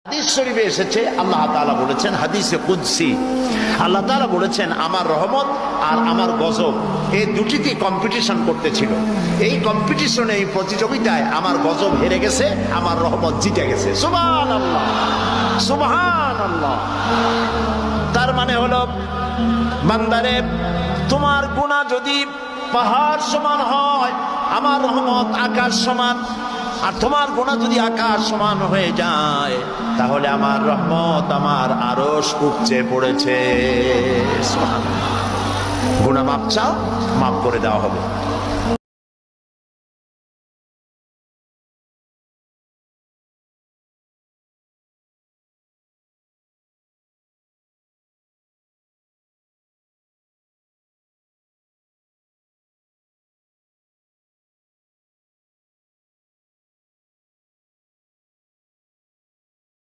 হাদিস শরীফে এসেছে, আল্লাহ তাআলা বলেছেন, হাদিসে কুদসি আল্লাহ তাআলা বলেছেন, আমার রহমত আর আমার গজব এই দুটিতে কম্পিটিশন করতেছিল। এই কম্পিটিশনে, এই প্রতিযোগিতায় আমার গজব হেরে গেছে, আমার রহমত জিতে গেছে। সুবহানাল্লাহ, সুবহানাল্লাহ। তার মানে হলো, বান্দারে, তোমার গুনাহ যদি পাহাড় সমান হয়, আমার রহমত আকাশ সমান। আর তোমার গুনাহ যদি আকাশ সমান হয়ে যায়, তাহলে আমার রহমত আমার আরশ উপচে পড়েছে। গুনাহ মাপ চাও, মাপ করে দেওয়া হবে।